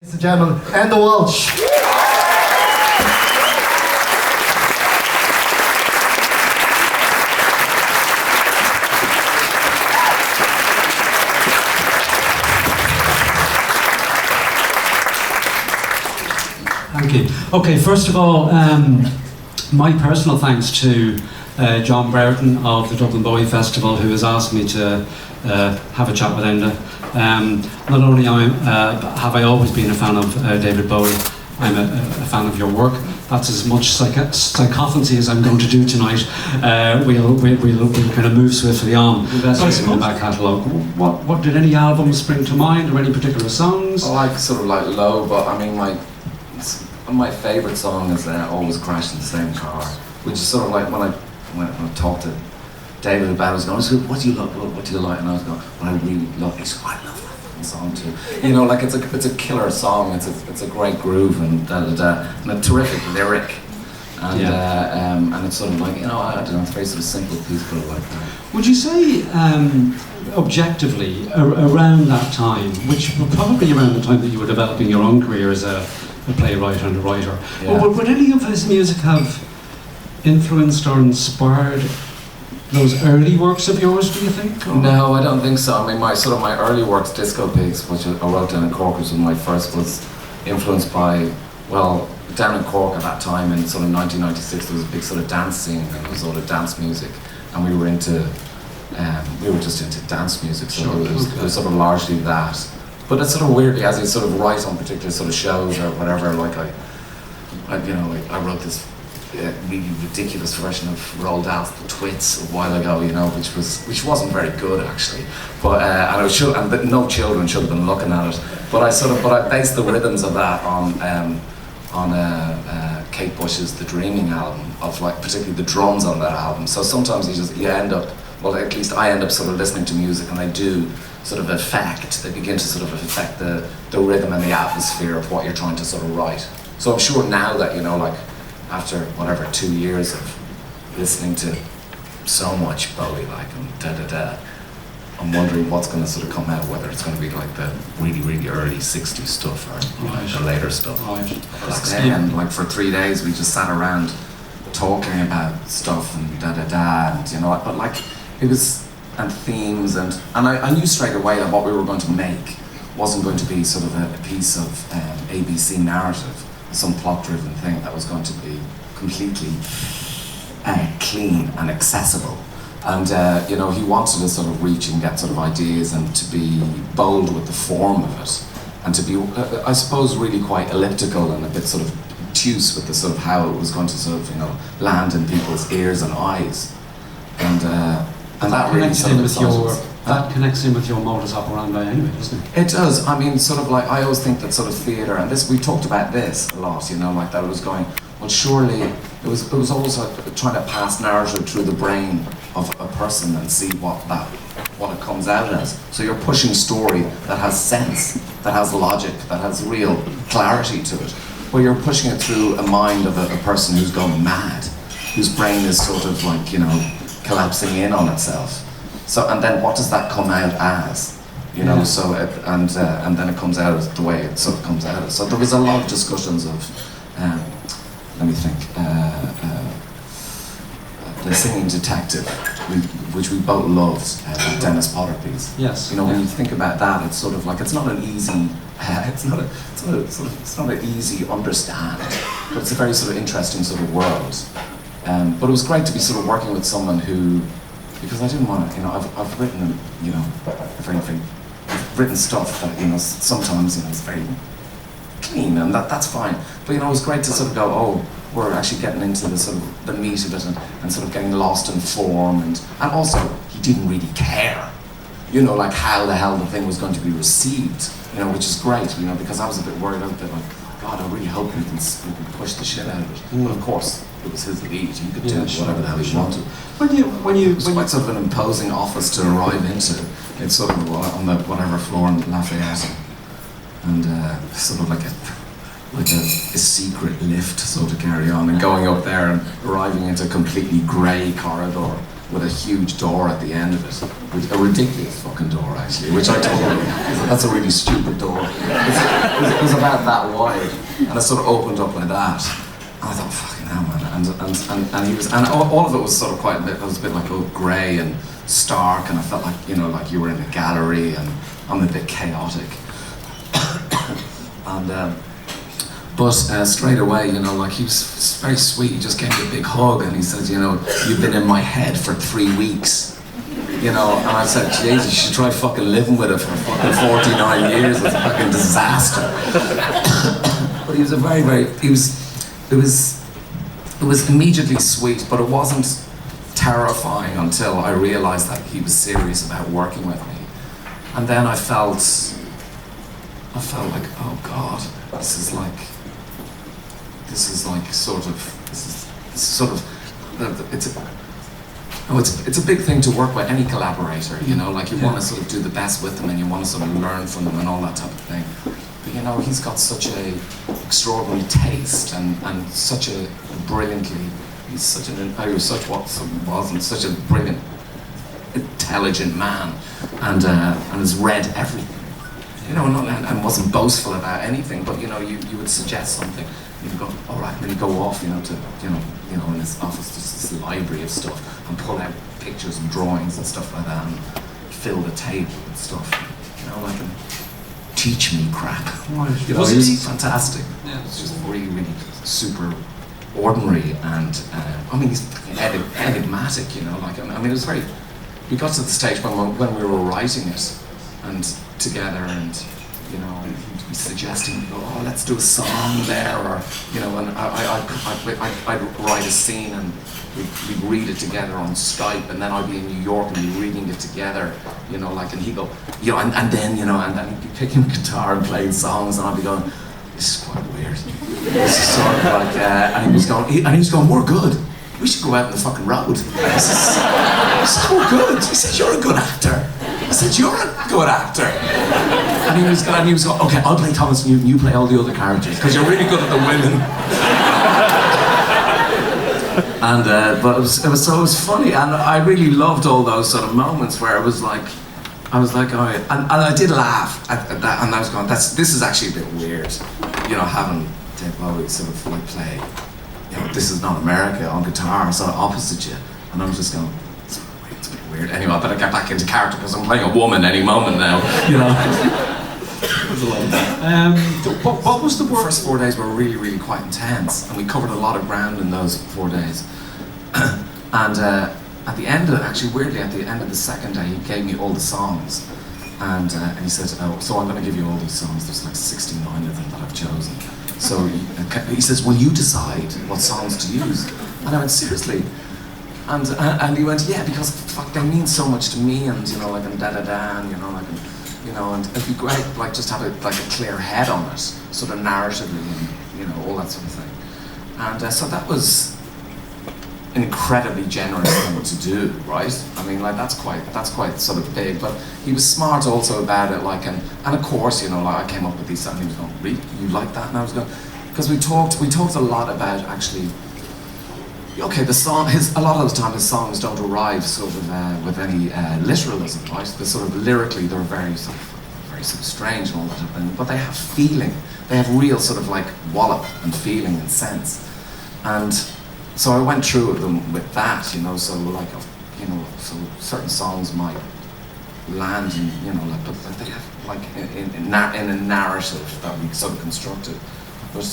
Ladies and gentlemen, Enda Walsh. Thank you. Okay, first of all, my personal thanks to John Brereton of the Dublin Bowie Festival, who has asked me to have a chat with Enda. Not only have I always been a fan of David Bowie, I'm a fan of your work. That's as much psychophancy as I'm going to do tonight. We'll kind of move swiftly on. Investing in the back catalogue. What did any albums spring to mind, or any particular songs? I like sort of like low, but I mean my favourite song is Always Crash in the Same Car, which is sort of like when I talked to David about it, I was going, what do you like? And I was going, what I really love, I love that fucking song too. You know, like it's a killer song, it's a great groove and and a terrific lyric. And and it's sort of like, you know, I don't know, it's very sort of simple, peaceful like that. Would you say, objectively, around that time, which were probably around the time that you were developing your own career as a playwright and a writer, would any of his music have influenced or inspired those early works of yours, do you think? Or? No, I don't think so. I mean, my early works, Disco Pigs, which I wrote down in Cork, was my first, was influenced by, well, down in Cork at that time in sort of 1996, there was a big sort of dance scene, and there was a lot of dance music, and we were just into dance music, so it was sort of largely that. But it's sort of weirdly, as you sort of write on particular sort of shows or whatever, like I wrote this really ridiculous version of Roald Dahl's The Twits a while ago, you know, which wasn't very good actually. But and no children should have been looking at it. But I based the rhythms of that on Kate Bush's The Dreaming album, of like particularly the drums on that album. So sometimes you end up, well, at least I end up sort of listening to music, and they do sort of they begin to sort of affect the rhythm and the atmosphere of what you're trying to sort of write. So I'm sure now that, you know, like after whatever 2 years of listening to so much Bowie, like, and I'm wondering what's going to sort of come out, whether it's going to be like the really, really early 60s stuff or the later stuff. And like for 3 days we just sat around talking about stuff and and you know, but like it was, and themes, and I knew straight away that what we were going to make wasn't going to be sort of a piece of ABC narrative, some plot-driven thing that was going to be completely clean and accessible. And you know, he wanted to sort of reach and get sort of ideas and to be bold with the form of it, and to be, I suppose, really quite elliptical and a bit sort of obtuse with the sort of how it was going to sort of, you know, land in people's ears and eyes. And that really sort of that connects in with your modus operandi anyway, doesn't it? It does. I mean, sort of like, I always think that sort of theatre, and this, we talked about this a lot, you know, like that it was going, well, surely it was always like trying to pass narrative through the brain of a person and see what it comes out as. So you're pushing story that has sense, that has logic, that has real clarity to it. But you're pushing it through a mind of a person who's gone mad, whose brain is sort of like, you know, collapsing in on itself. So, and then what does that come out as? You know, so and then it comes out as the way it sort of comes out. So there was a lot of discussions of, let me think, The Singing Detective, which we both loved, Dennis Potter piece. Yes. You know, when you think about that, it's sort of like, it's not an easy, it's not an easy understand, but it's a very sort of interesting sort of world. But it was great to be sort of working with someone who, because I didn't want to, you know, I've written, you know, I've written stuff that, you know, sometimes, you know, it's very clean, and that's fine. But, you know, it was great to sort of go, oh, we're actually getting into the sort of the meat of it, and sort of getting lost in form, and also he didn't really care, you know, like how the hell the thing was going to be received, you know, which is great, you know, because I was a bit worried out there, like, God, I really hope we can push the shit out of it. But of course, it was his lead. He could do whatever the hell he wanted. It was quite sort of an imposing office to arrive into. It's sort of on the whatever floor in Lafayette, and sort of like a secret lift sort of carry on, and going up there and arriving into a completely grey corridor with a huge door at the end of it, with a ridiculous fucking door actually, which I told him, that's a really stupid door. It was about that wide, and it sort of opened up like that. And I thought, fucking hell, man. And he was, and all of it was sort of quite a bit, it was a bit like grey and stark, and I felt like, you know, like you were in a gallery, and I'm a bit chaotic. And but straight away, you know, like he was very sweet. He just gave me a big hug, and he said, you know, you've been in my head for 3 weeks. You know, and I said, Jesus, you should try fucking living with it for fucking 49 years. It's a fucking disaster. But he was a very, it was immediately sweet, but it wasn't terrifying until I realized that he was serious about working with me. And then I felt like, oh God, this is it's a big thing to work with any collaborator, you know, like you want to sort of do the best with them, and you want to sort of learn from them and all that type of thing. But you know, he's got such a extraordinary taste, and such a brilliantly, he's such such a brilliant, intelligent man, and has read everything. You know, and wasn't boastful about anything, but you know, you would suggest something, and you'd go, all right, and then he'd go off, you know, to, you know, in his office, just this library of stuff, and pull out pictures and drawings and stuff like that, and fill the table with stuff, you know, like, and teach me crap. You know, it was fantastic. Yeah. It's just really, really super ordinary, and I mean, he's enigmatic, you know, like, I mean, it was very, we got to the stage when we were writing it, and together, and you know, he'd be suggesting, oh, let's do a song there, or you know, and I'd write a scene, and we'd read it together on Skype, and then I'd be in New York and be reading it together, you know, like, and he'd go, you know, and then you know, and then he'd be picking guitar and playing songs, and I'd be going, this is quite weird. This is sort of like, and he was going, we're good. We should go out on the fucking road. I said, we're good. He said, you're a good actor. I said, you're a good actor. And he was going, okay, I'll play Thomas and you play all the other characters, because you're really good at the women. And but it was funny, and I really loved all those sort of moments where I was like, oh, and I did laugh at that, and I was going, this is actually a bit weird, you know, having David Bowie sort of like play, you know, This Is Not America on guitar, sort of opposite you, and I'm just going, it's a bit weird. Anyway, I better get back into character because I'm playing a woman any moment now, you know. It was a lot of that. What was the work? The first 4 days were really, really quite intense, and we covered a lot of ground in those 4 days. And at the end of, actually weirdly, at the end of the second day, he gave me all the songs, and he said, oh, so I'm going to give you all these songs. There's like 69 of them that I've chosen. So he says, will you decide what songs to use? And I went, seriously? And he went, yeah, because fuck, they mean so much to me, and you know, like, and da-da-da, and you know, like, and, you know, and it'd be great, like, just have a clear head on it, sort of narratively, and you know, all that sort of thing. And so that was an incredibly generous thing to do, right? I mean, like, that's quite sort of big, but he was smart also about it, like, and of course, you know, like, I came up with these songs, and he was going, really, you like that? And I was going, because we talked a lot about, actually, okay, a lot of the time his songs don't arrive sort of with any literalism, right? They're sort of lyrically, they're very sort of strange and all that, but they have feeling. They have real sort of like wallop and feeling and sense. And so I went through them with that, you know, so like, you know, so certain songs might land in, you know, like, but they have like in a narrative that we sort of constructed, but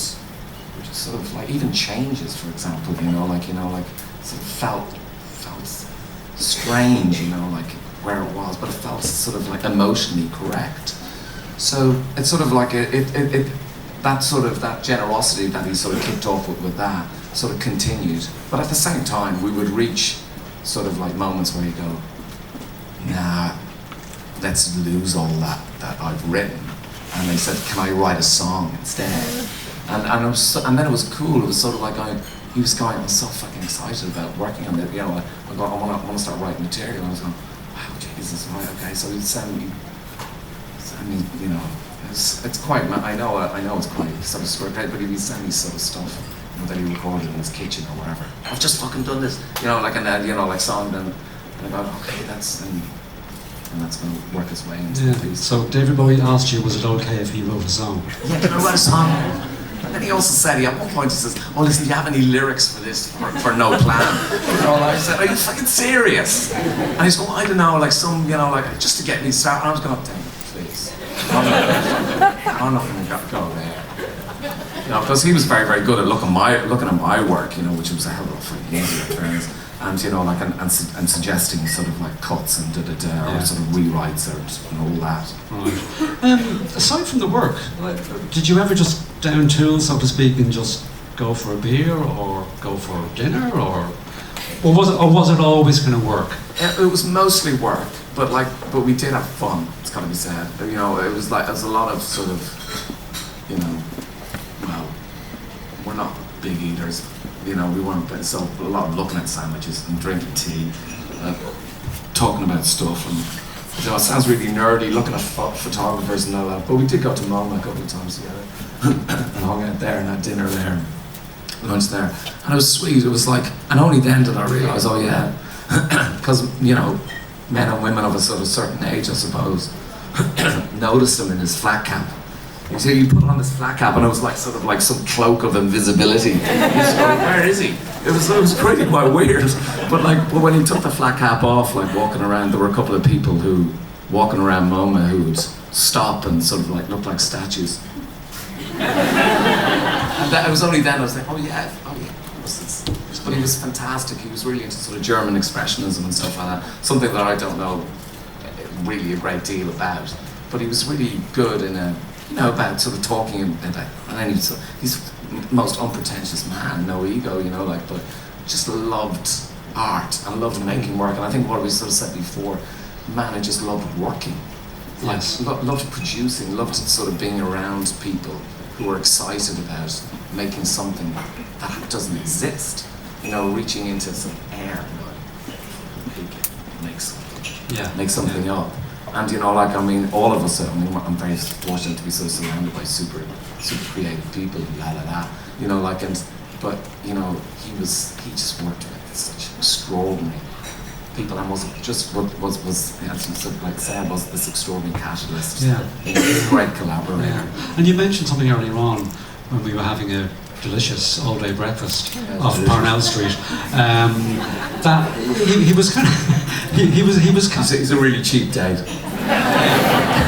which sort of like even changes, for example, you know, like sort of felt strange, you know, like where it was, but it felt sort of like emotionally correct. So it's sort of like that generosity that he sort of kicked off with that sort of continued, but at the same time we would reach sort of like moments where you go, nah, let's lose all that I've written, and they said, can I write a song instead? And then it was cool. It was sort of like he was going, I'm so fucking excited about working on it. You know, I want to start writing material. And I was going, wow, Jesus, right, okay. So he'd send me, you know, it's quite. I know it's quite sort of scripted, but he'd send me sort of stuff that he recorded in his kitchen or whatever. I've just fucking done this, you know, like, and then, you know, like song, and And I thought, okay, and that's going to work its way into Yeah. the piece. So David Bowie asked you, was it okay if he wrote a song? Yeah, can I write a song? And then he also said, at one point he says, oh listen, do you have any lyrics for this, for No Plan? You know, like I said, are you fucking serious? And he's going, I don't know, like some, you know, like just to get me started. And I was going, damn it, please. I'm not going to go there. You know, because he was very, very good at looking at my work, you know, which was a hell of a fucking easy at turns. And you know, like and suggesting sort of like cuts and or sort of rewrites and all that. Right. Aside from the work, like, did you ever just down tools, so to speak, and just go for a beer or go for dinner, or was it always going to work? It was mostly work, but we did have fun. It's got to be said. You know, it was a lot of sort of, you know, well, we're not big eaters. You know, we weren't, but so a lot of looking at sandwiches and drinking tea, talking about stuff, and you know, it sounds really nerdy, looking at photographers and all that. But we did go to MoMA a couple of times together, and hung out there and had dinner there, lunch there, and it was sweet. It was like, and only then did I realise, oh yeah, because you know, men and women of a sort of certain age, I suppose, noticed him in his flat cap. You see, you put on this flat cap, and it was like sort of like some cloak of invisibility. You just go, where is he? It was pretty quite weird. But when he took the flat cap off, like walking around, there were a couple of people who walking around MoMA who would stop and sort of like look like statues. And it was only then I was like, oh yeah. But he was fantastic. He was really into sort of German expressionism and stuff like that. Something that I don't know really a great deal about. But he was really good in about sort of talking about, and then he's the most unpretentious man, no ego, you know, like, but just loved art and loved making work. And I think what we sort of said before, man, I just loved working. Like, Yes. Loved producing, loved sort of being around people who were excited about making something that doesn't exist. You know, reaching into some air, make something, make something up. And you know, like, I mean, all of us, I mean, I'm very fortunate to be so surrounded by super creative people, you know, like, but you know, he just worked with such extraordinary people, and was as you said, like Sam was this extraordinary catalyst. Yeah. He was a great collaborator. Yeah. And you mentioned something earlier on when we were having a delicious all-day breakfast off Parnell Street. That he was kind of he was kind of, He's a really cheap date.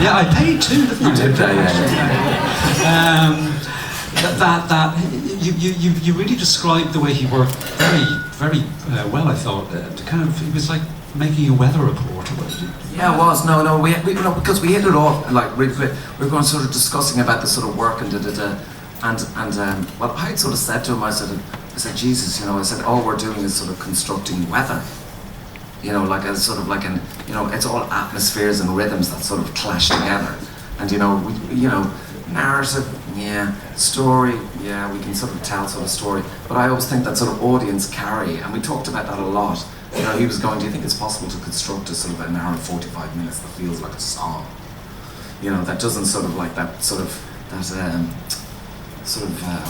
yeah, I paid too, didn't I? You did pay, You really described the way he worked very well, I thought. He was like making a weather report. Yeah, it was. No, we you know, because we hit it off, like, we were going sort of discussing about the sort of work and well, I had sort of said to him, I said, Jesus, you know, I said, all we're doing is sort of constructing weather. You know, like as sort of like an, you know, it's all atmospheres and rhythms that sort of clash together. And you know, narrative, yeah, story, yeah, we can sort of tell sort of story. But I always think that sort of audience carry, and we talked about that a lot. You know, he was going, do you think it's possible to construct a sort of an hour and 45 minutes that feels like a song? You know, that doesn't sort of like that sort of, I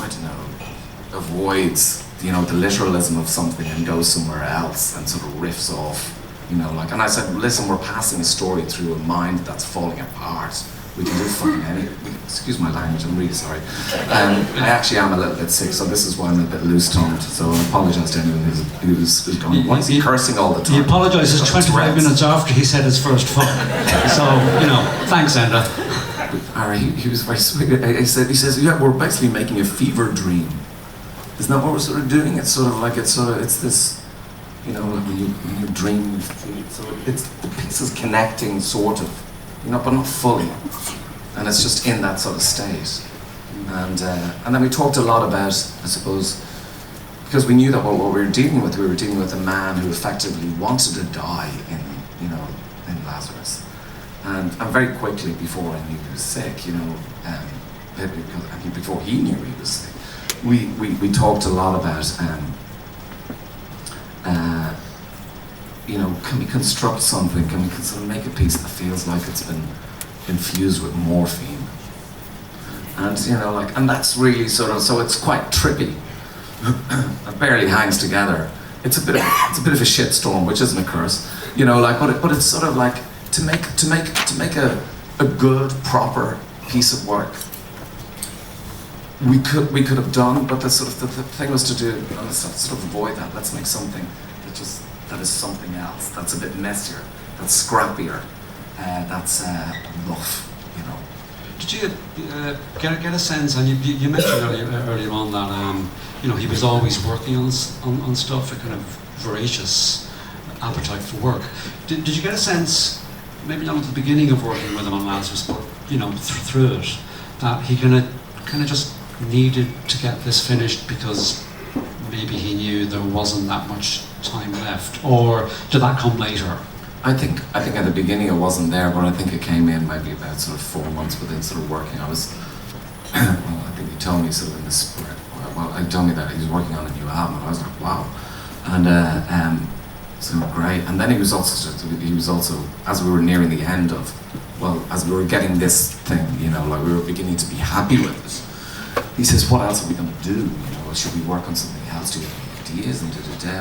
don't know, avoids, you know, the literalism of something and goes somewhere else and sort of riffs off, you know, like, and I said, listen, we're passing a story through a mind that's falling apart. We can do fucking anything. Excuse my language, I'm really sorry. I actually am a little bit sick, so this is why I'm a bit loose-tongued, so I apologise to anyone who's going, why is he cursing all the time? He apologises 25 minutes after he said his first fuck. So, you know, thanks, Enda. He was very sweet. He says, yeah, we're basically making a fever dream. Isn't that what we're sort of doing? It's sort of like, it's this, you know, like when you dream, it's the pieces connecting, sort of, you know, but not fully. And it's just in that sort of state. And then we talked a lot about, I suppose, because we knew that what we were dealing with a man who effectively wanted to die in Lazarus. And very quickly, before I knew he was sick, you know, before he knew he was sick, we talked a lot about, you know, can we construct something? Can we sort of make a piece that feels like it's been infused with morphine? And you know, like, and that's really sort of, so it's quite trippy. It barely hangs together. It's a bit of a shitstorm, which isn't a curse. you know, like, but it's sort of like to make a good, proper piece of work. We could have done, but the sort of the thing was to do, let's sort of avoid that. Let's make something that is something else. That's a bit messier. That's scrappier. That's rough. You know. Did you get a sense? And you mentioned earlier on that you know, he was always working on stuff, a kind of voracious appetite for work. Did you get a sense, maybe not at the beginning of working with him on Lazarus, but you know, through it, that he kind of just needed to get this finished because maybe he knew there wasn't that much time left, or did that come later? I think at the beginning it wasn't there, but I think it came in maybe about sort of 4 months within sort of working. I was, well, I think he told me sort of in the spring. Well, he told me that he was working on a new album, and I was like, wow, and so great. And then he was also as we were nearing the end of, well, as we were getting this thing, you know, like we were beginning to be happy with it. He says, what else are we going to do? You know, should we work on something else? Do you have any ideas? And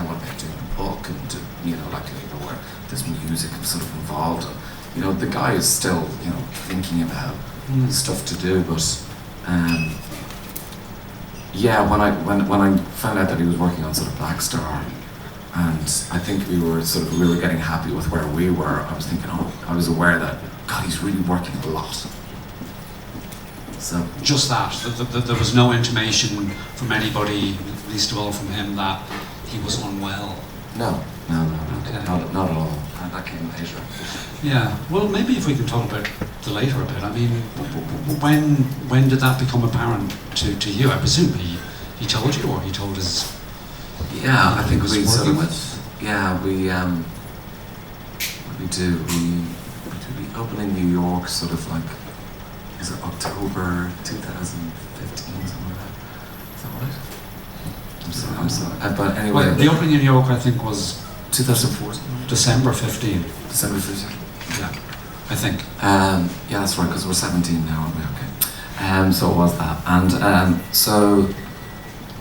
what about doing a book? And you know, like, you know, where there's music sort of involved. And, you know, the guy is still, you know, thinking about stuff to do. But yeah, when I found out that he was working on sort of Black Star, and I think we were getting happy with where we were. I was thinking, I was aware that God, he's really working a lot. So just that there was no intimation from anybody, least of all from him, that he was unwell. No. Okay. Not at all. That came later. Yeah. Well, maybe if we can talk about the later a bit. I mean, when did that become apparent to you? I presume he told you, or he told his. Yeah, I think we sort of. With? Yeah, we open in New York, sort of like. Is it October 2015, something like that? Is that right? I'm sorry. But anyway. Well, the opening in New York, I think, was 2014. December 15. December 15. Yeah, I think. Yeah, that's right, because we're 17 now, aren't we? Okay. So it was that. And so,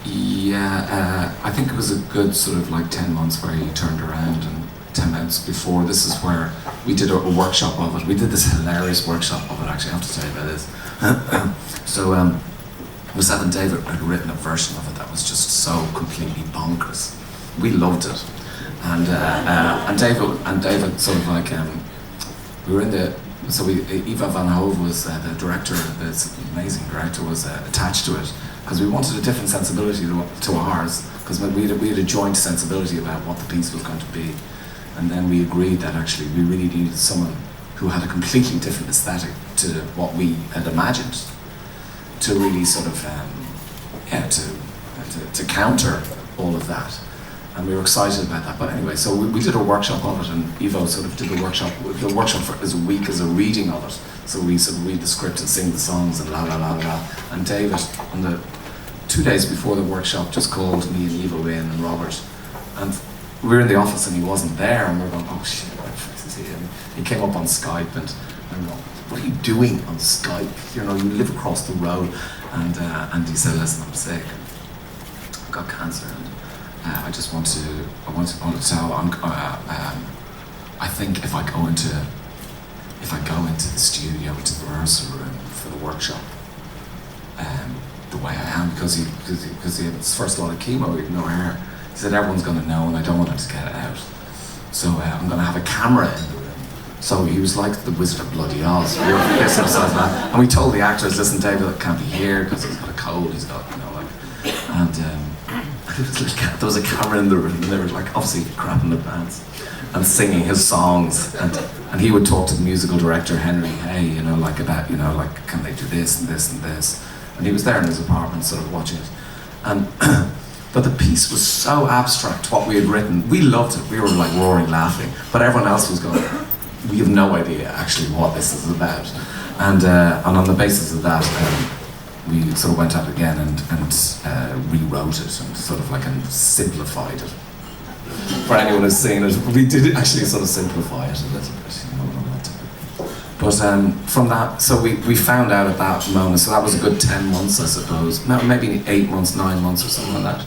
yeah, I think it was a good sort of like 10 months where he turned around, and 10 months before, this is where we did a workshop of it. We did this hilarious workshop of it, actually. I have to tell you about this. So, myself and David had written a version of it that was just so completely bonkers. We loved it. And David sort of like, we were in the, so Eva Van Hove was the director, this amazing director was attached to it, because we wanted a different sensibility to ours, because we had a joint sensibility about what the piece was going to be. And then we agreed that actually we really needed someone who had a completely different aesthetic to what we had imagined, to really sort of, to counter all of that. And we were excited about that. But anyway, so we did a workshop of it, and Evo sort of did the workshop. The workshop is a week as a reading of it. So we sort of read the script and sing the songs and la la la la. And David, on the 2 days before the workshop, just called me and Evo in and Robert, and we were in the office and he wasn't there, and we were going, oh shit, and he came up on Skype, and I'm going, what are you doing on Skype? You know, you live across the road. And he said, listen, I'm sick. I've got cancer, and I just want to tell. I think if I go into the studio, into the rehearsal room for the workshop, the way I am, because he had his first lot of chemo, he had no hair. He said everyone's going to know, and I don't want him to get it out. So I'm going to have a camera in the room. So he was like the Wizard of Bloody Oz. We were pissing ourselves that, and we told the actors, listen, David can't be here because he's got a cold. He's got, you know, like, and there was a camera in the room, and they were like obviously crapping their pants and singing his songs, and he would talk to the musical director Henry, hey, you know, like about, you know, like, can they do this and this and this, and he was there in his apartment sort of watching it, and but the piece was so abstract, what we had written. We loved it, we were like roaring laughing, but everyone else was going, we have no idea actually what this is about, and on the basis of that, we sort of went out again and rewrote it and sort of like and simplified it. For anyone who's seen it, we did actually sort of simplify it a little bit, you know. But from that, so we found out at that moment, so that was a good 10 months, I suppose, maybe 8 months, 9 months or something like that.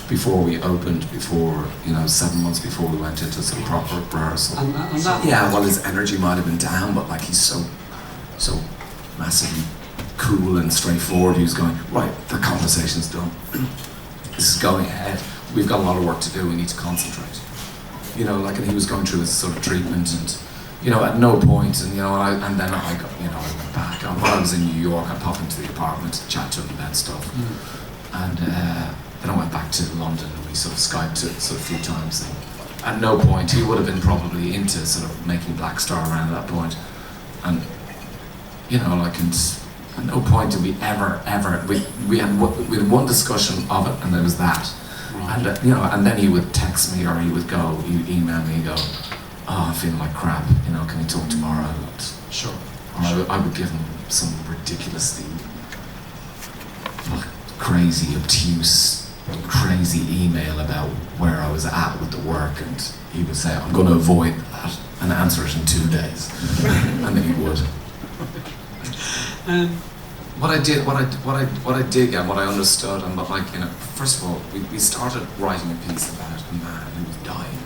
before we opened, before, 7 months before we went into some proper rehearsal. And that, Yeah, well, his energy might have been down, but like he's so massively cool and straightforward. He was going, right, the conversation's done. This is going ahead. We've got a lot of work to do. We need to concentrate. And he was going through his sort of treatment, and at no point, and then I got, I went back. When I was in New York, I popped into the apartment, chat to him about stuff, and then I went back to London, and we sort of Skyped a few times. And at no point, he would have been probably into sort of making Black Star around that point, and at no point did we ever we had one discussion of it, and there was that. And and then he would text me, or he would email me and go, "Oh, I'm feeling like crap, can we talk tomorrow?" And sure. Or I would give him some ridiculously crazy, obtuse, crazy email about where I was at with the work, and he would say, "I'm going to avoid that and answer it in 2 days," and then he would. What I did and what I understood, and first of all, we started writing a piece about a man who was dying.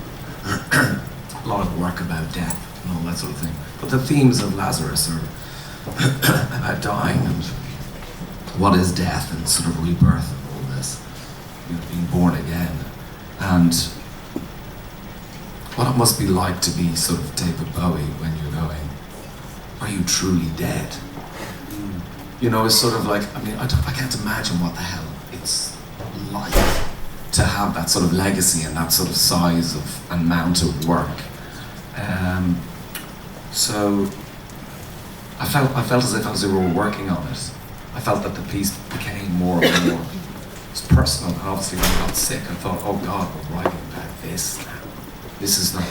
A lot of work about death and all that sort of thing. But the themes of Lazarus are about dying and what is death and sort of rebirth and all this, being born again, and what it must be like to be sort of David Bowie when you're going, are you truly dead? It's sort of like, I can't imagine what the hell it's like to have that sort of legacy and that sort of size of amount of work. So I felt as if we were working on it, I felt that the piece became more and more personal. And obviously when I got sick, I thought, oh God, we're writing about this now. This is not,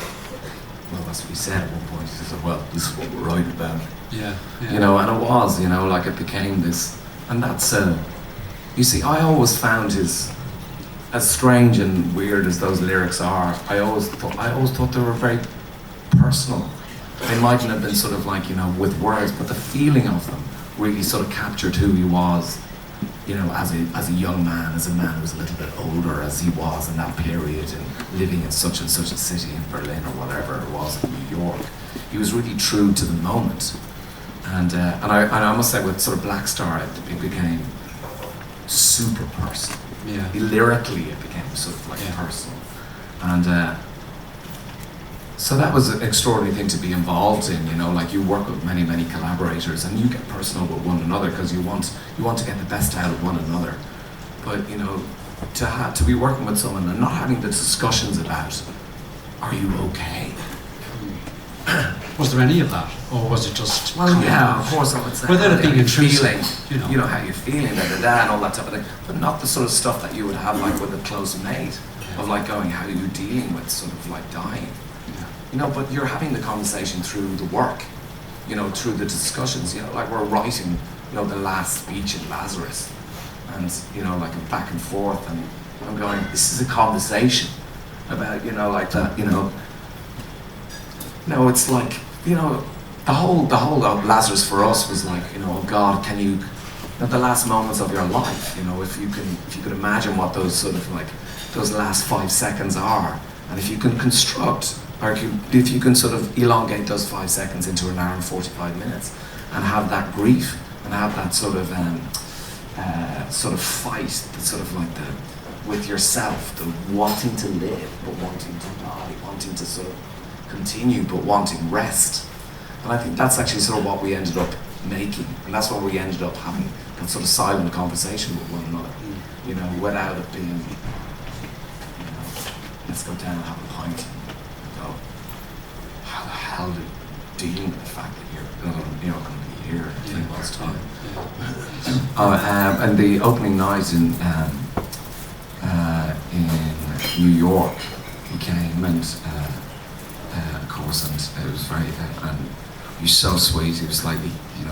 well, that's what he said at one point. He said, well, this is what we're writing about. Yeah. And it was, it became this, and that's, you see, I always found as strange and weird as those lyrics are, I always thought they were very personal. They mightn't have been sort of like, with words, but the feeling of them really sort of captured who he was, as a young man, as a man who was a little bit older as he was in that period, and living in such and such a city in Berlin or whatever it was in New York. He was really true to the moment. And I must say, with sort of Black Star, it became super personal. Yeah. Lyrically, it became sort of like personal. And so that was an extraordinary thing to be involved in. You work with many, many collaborators, and you get personal with one another because you want to get the best out of one another. But to be working with someone and not having the discussions about, are you okay? Was there any of that, or was it just? Well, yeah, of course I would say. Without it being intrusive, how you're feeling, and all that type of thing, but not the sort of stuff that you would have like with a close mate, of like going, how are you dealing with sort of like dying? But you're having the conversation through the work, through the discussions, like we're writing, the last speech in Lazarus, and like a back and forth, and I'm going, this is a conversation about, like that, it's like, the whole Lazarus for us was like, oh God, can you, the last moments of your life, if you could imagine what those sort of like, those last 5 seconds are, and if you can construct, or if you can sort of elongate those 5 seconds into an hour and 45 minutes, and have that grief, and have that sort of fight, the sort of like with yourself, the wanting to live, but wanting to die, wanting to sort of continue, but wanting rest. And I think that's actually sort of what we ended up making, and that's why we ended up having that sort of silent conversation with one another, without it being, let's go down and have a pint and go, how the hell do you deal with the fact that you're going to be here in 3 months' time? And the opening night in New York, he came and of course, and it was very, and he was so sweet. He was like,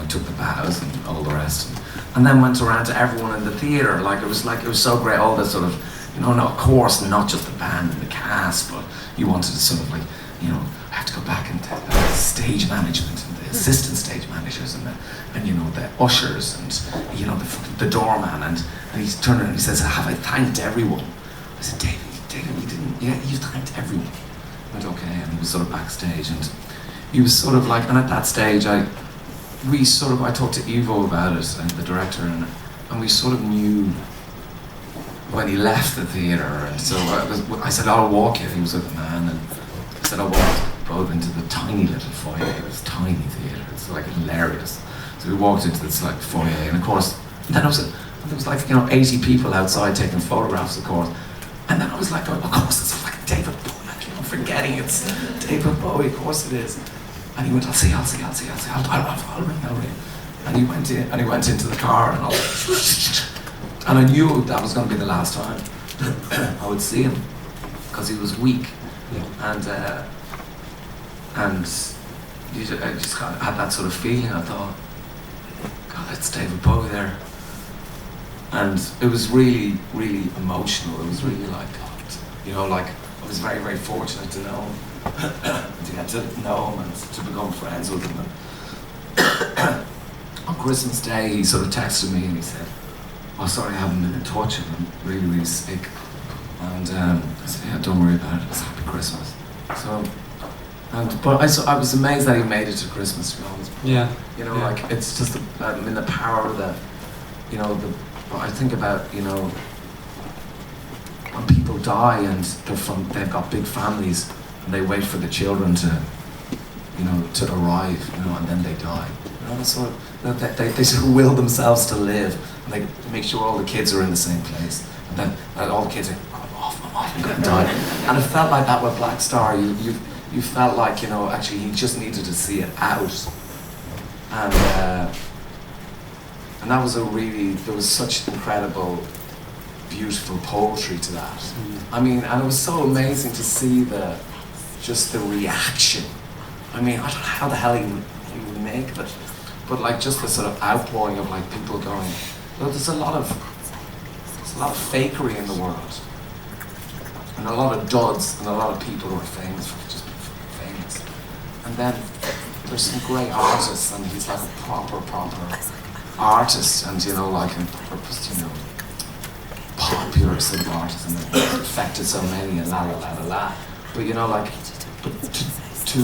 took the bows and all the rest, and then went around to everyone in the theatre. Like it was so great. All this sort of, of course, not just the band and the cast, but he wanted to sort of like, I have to go back and the stage management and the assistant stage managers and the ushers and the doorman, and he turned around and he says, have I thanked everyone I said, David, you didn't, yeah, you thanked everyone. I went, okay, and he was sort of backstage, and he was sort of like, and at that stage, I talked to Ivo about it, and the director, and we sort of knew when he left the theatre, and so I said, I'll walk you, he was with a man, and I said, I'll walk both into the tiny little foyer. It was a tiny theatre, it's like hilarious. So we walked into this like foyer, and of course, then there was like, 80 people outside taking photographs, of course. And then I was like, of course, it's like David Bowie. I keep on forgetting it's David Bowie, of course it is. And he went, I'll see, I'll ring. And he went into the car, and and I knew that was going to be the last time I would see him, because he was weak. Yeah. And I just kind of had that sort of feeling. I thought, God, it's David Bowie there. And it was really, really emotional. It was really like, God, like, I was very, very fortunate to know him, to get to know him and to become friends with him. And on Christmas Day, he sort of texted me and he said, oh, sorry, I haven't been in touch with him, really, really sick. And I said, yeah, don't worry about it, it's Happy Christmas. So, but I was amazed that he made it to Christmas, to be honest. Yeah. Like, it's just, the power that, I think about, when people die and they've got big families and they wait for the children to arrive, and then they die. Sort of, they sort of will themselves to live, and they make sure all the kids are in the same place, and then all the kids are, I'm off, I'm going to die. And it felt like that with Black Star. You felt like, actually he just needed to see it out. And that was there was such incredible, beautiful poetry to that. I mean, and it was so amazing to see the reaction. I mean, I don't know how the hell he would make it, but like just the sort of outpouring of like people going, there's a lot of fakery in the world, and a lot of duds, and a lot of people who are famous for just being famous. And then there's some great artists, and he's like a proper artist, and like a popular sort of artist, and it affected so many, and la. But to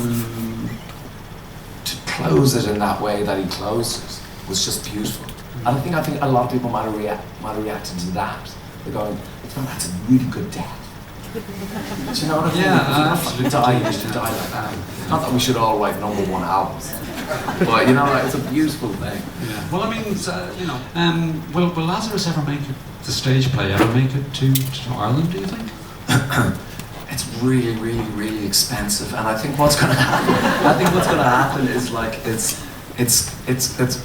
close it in that way that he closed it was just beautiful. And I think a lot of people might have reacted to that. They're going, that's a really good death. Do you know what I mean? Yeah, absolutely. You should die like that. Not that we should all write #1 albums, but it's a beautiful thing. Yeah. Well, I mean, will Lazarus ever make it? The stage play ever make it to Ireland? Do you think? It's really, really, really expensive, and I think what's going to happen is like it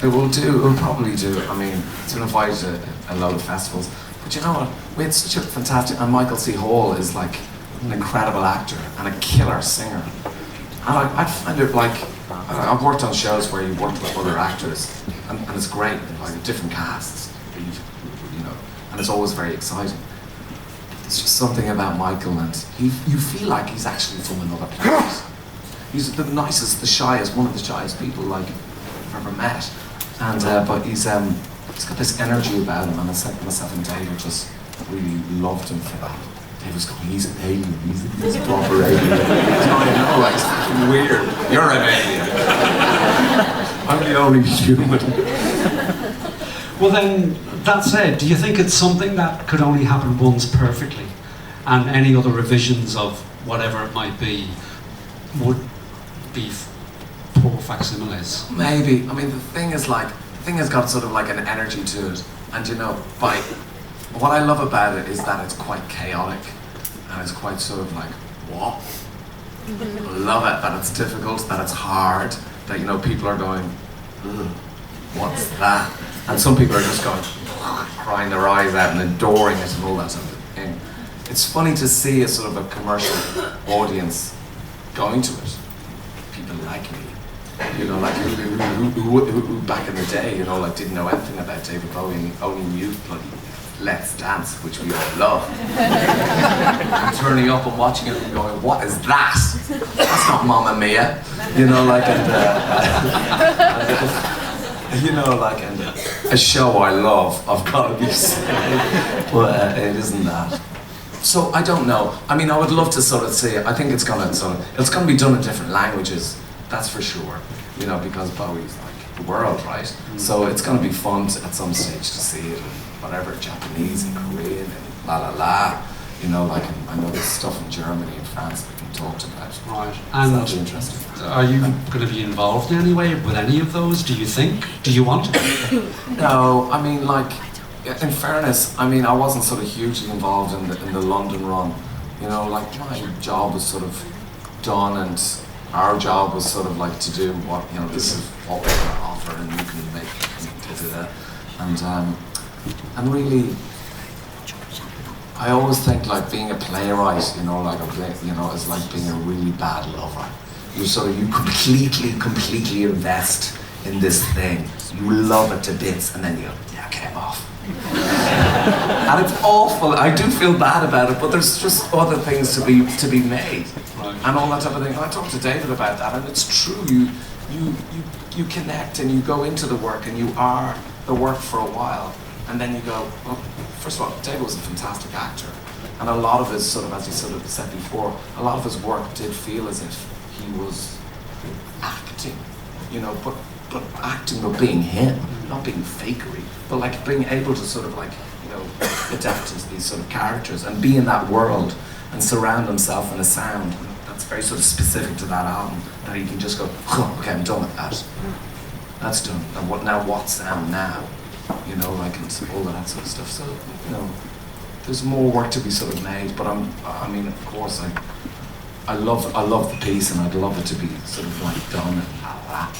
will probably do. I mean, it's been invited to a load of festivals, but you know what? We had such a fantastic, and Michael C. Hall is like an incredible actor and a killer singer, and I find it like I've worked on shows where you've worked with other actors, and it's great, like different casts, and it's always very exciting. It's just something about Michael, and you feel like he's actually from another planet. He's the nicest, the shyest, one of the shyest people like I've ever met, and but he's got this energy about him, and myself and David just really loved him for that. David's going, he's an alien, he's a proper alien. Like, it's fucking weird. You're an alien. I'm the only human. Well then, that said, do you think it's something that could only happen once perfectly, and any other revisions of whatever it might be would be poor facsimiles? Maybe. I mean, the thing has got sort of like an energy to it, and what I love about it is that it's quite chaotic, and it's quite sort of like, what? I love it, that it's difficult, that it's hard, that people are going, ugh, what's that? And some people are just going, crying their eyes out and adoring it and all that sort of thing. It's funny to see a sort of a commercial audience going to it. People like me, like who back in the day, like didn't know anything about David Bowie, only knew bloody Let's Dance, which we all love. And turning up and watching it and going, what is that? That's not Mamma Mia, and a show I love, I've got to be saying, but it isn't that. So I don't know. I mean, I would love to sort of see it. I think it's gonna be done in different languages. That's for sure. You know, because Bowie's like the world, right? So it's gonna be fun at some stage to see it in whatever, Japanese and Korean and la la la. You know, like I know there's stuff in Germany and France that can talk about. Right. So And that'll be interesting. are you going to be involved in any way with any of those? Do you think? Do you want to? No, I mean, like, in fairness, I mean, I wasn't sort of hugely involved in the London run. You know, like my job was sort of done, and our job was sort of like to do what, you know, this is what we're going to offer, and you can make it. And really, I always think like being a playwright, you know, like is like being a really bad lover. You completely invest in this thing. You love it to bits, and then you go, yeah, okay, I'm off. And it's awful. I do feel bad about it, but there's just other things to be made, Right. and all that type of thing. I talked to David about that, and it's true. You connect and you go into the work, and you are the work for a while, and then you go, well, first of all, David was a fantastic actor, and a lot of his sort of, as you sort of said before, a lot of his work did feel as if he was acting, you know, but acting, but being him, not being fakery, but like being able to sort of like, you know, adapt into these sort of characters and be in that world and surround himself in a sound that's very sort of specific to that album, that he can just go, oh, okay, I'm done with that. That's done. And what sound now? You know, like, and all of that sort of stuff. So, you know, there's more work to be sort of made, but I mean, of course, I love the piece, and I'd love it to be sort of like done and blah, blah.